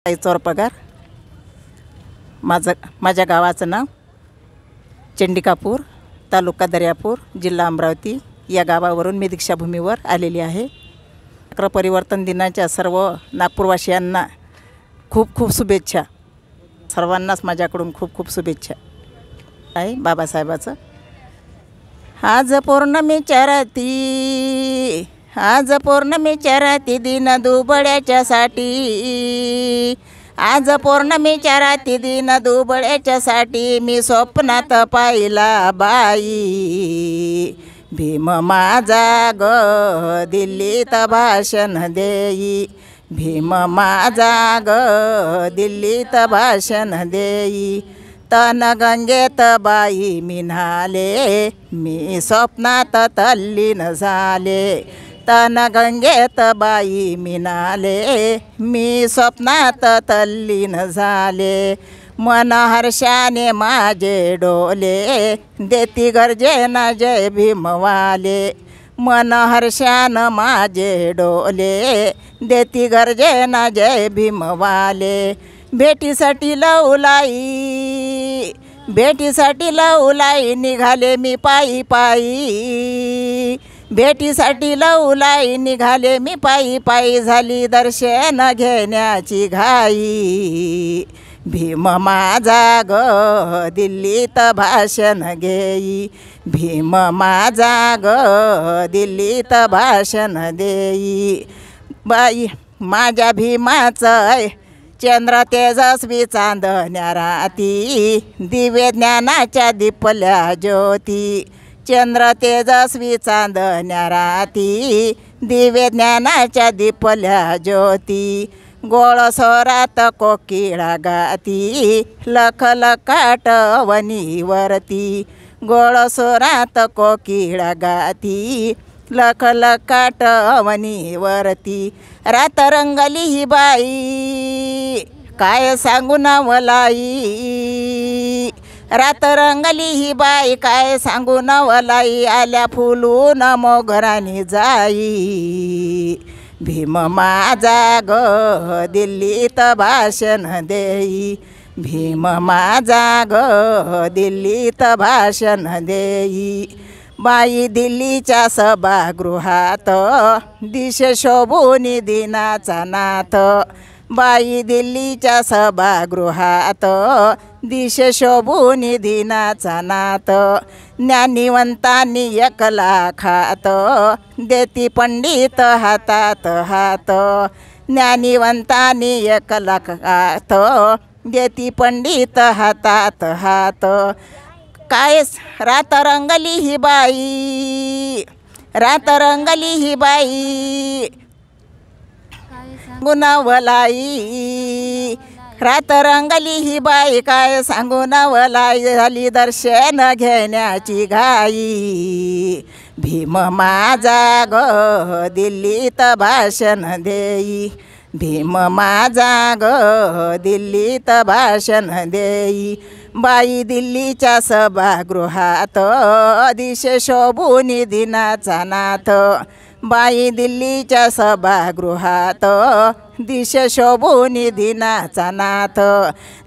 चोरपगार माझ्या गावाचं नाव चंडिकापूर, तालुका दर्यापूर, जिल्हा अमरावती या गावावरून मी दीक्षाभूमीवर आलेली आहे। चक्र परिवर्तन दिनाच्या सर्व नागपूरवासियांना खूप खूप शुभेच्छा। सर्वांनाच माझ्याकडून खूप खूप शुभेच्छा आहे बाबासाहेबाचं। आज पौर्णमीच्या राती, आज पौर्णमीच्या राती दिन दुबळ्याच्यासाठी, आज पौर्णमीच्या राती दिन दुबळ्याच्यासाठी मी स्वप्नात पाहिला बाई। भीम माझा ग दिल्लीत भाषण देई, भीम माझा ग दिल्लीत भाषण देई। तन गंगेत बाई मिन्हाले, मी स्वप्नात तल्लीन झाले। तन गंगेत बाई मिनाले, मी स्वप्नात तल्लीन झाले। मन हर्षाने माझे डोले, देती गर्जेना जय भीमवाले। मन हर्षानं माझे डोले, देती गर्जेना जय भीमवाले। भेटीसाठी लवलाई, भेटीसाठी लवलाई निघाले मी पायी पायी। भेटीसाठी लवलाई निघाले मी पायी पायी, झाली दर्शन घेण्याची घाई। भीम माझा ग दिल्लीत भाषण घेई, भीम माझा ग दिल्लीत भाषण देई। बाई माझ्या भीमाचं चंद्र तेजस्वी चांदण्या राती, दिव्य ज्ञानाच्या दिपल्या ज्योती। चंद्र तेजस्वी चांदण्या राती, दिव्य ज्ञानाच्या दिपल्या ज्योती। गोळ स्वरात कोकिळा गाती, लख लखाट वनीवरती। गोळ स्वरात कोकिळा गाती, लख लखाट वनीवरती। रात रंगली ही बाई, काय सांगू नवलाई। रात रंगली ही बाई, काय सांगू नवलाई। आल्या फुलून मोगरानी जाई। भीम माझा ग दिल्लीत भाषण देई, भीम माझा ग दिल्लीत भाषण देई। बाई दिल्लीच्या सभागृहात, दिश शोभूनी दिनाचा नाथ। बाई दिल्लीच्या सभागृहात, दिश शोभूनी दिनाचा नाथ। ज्ञानिवंतांनी 1 लाखात, देती पंडित हातात हात। ज्ञानिवंतांनी 1 लाखात, देती पंडित हातात हात। काय रात रंगली ही बाई, रात रंगली ही बाई, गुणवलाई। रात रंगली ही बाई, काय सांगू नवलाई। झाली दर्शन घेण्याची घाई। भीम माझा ग दिल्लीत भाषण देई, भीम माझा ग दिल्लीत भाषण देई। बाई दिल्लीच्या सभागृहात, दिश शोभूनी दिनाचा नाथ। बाई दिल्लीच्या सभागृहात, दिश शोभूनी दिनाचा नाथ।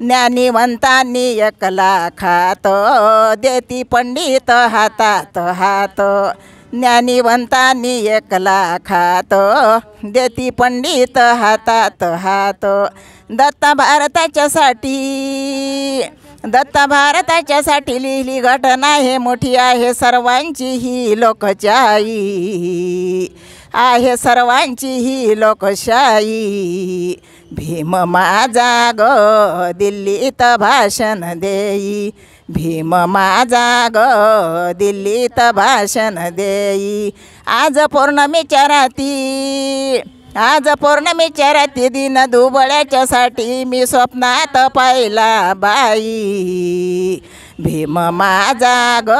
ज्ञानिवंतांनी 1 लाखात, देती पंडित हातात हात। ज्ञानिवंतांनी 1 लाखात, देती पंडित हातात हात। दत्ता भारताच्यासाठी, दत्ता भारताच्यासाठी लिहिली घटना हे मोठी आहे। सर्वांची ही लोकशाही आहे, सर्वांची ही लोकशाही। भीम माझा ग दिल्लीत भाषण देई, भीम माझा ग दिल्लीत भाषण देई। आज पौर्णमीच्या राती, आज पौर्णमीच्या राती दिन दुबळ्याच्यासाठी मी स्वप्नात पाहिला बाई। भीम माझा ग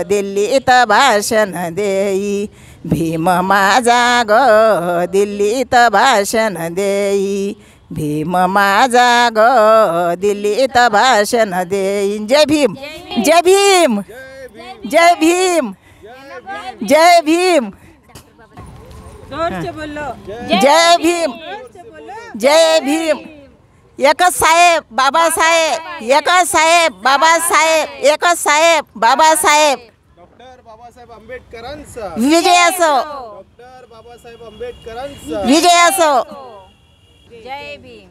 दिल्लीत भाषण देई, भीम माझा ग दिल्लीत भाषण देई। भीम माझा ग दिल्लीत भाषण देई। जय भीम, जय भीम, जय भीम, जय भीम। जोर से बोलो। जय भीम, जय भीम। एकच साहेब बाबासाहेब, एकच साहेब बाबासाहेब, एकच साहेब बाबासाहेब. डॉक्टर बाबासाहेब आंबेडकरांचा विजय असो, डॉक्टर बाबासाहेब आंबेडकरांचा विजय असो. जय भीम.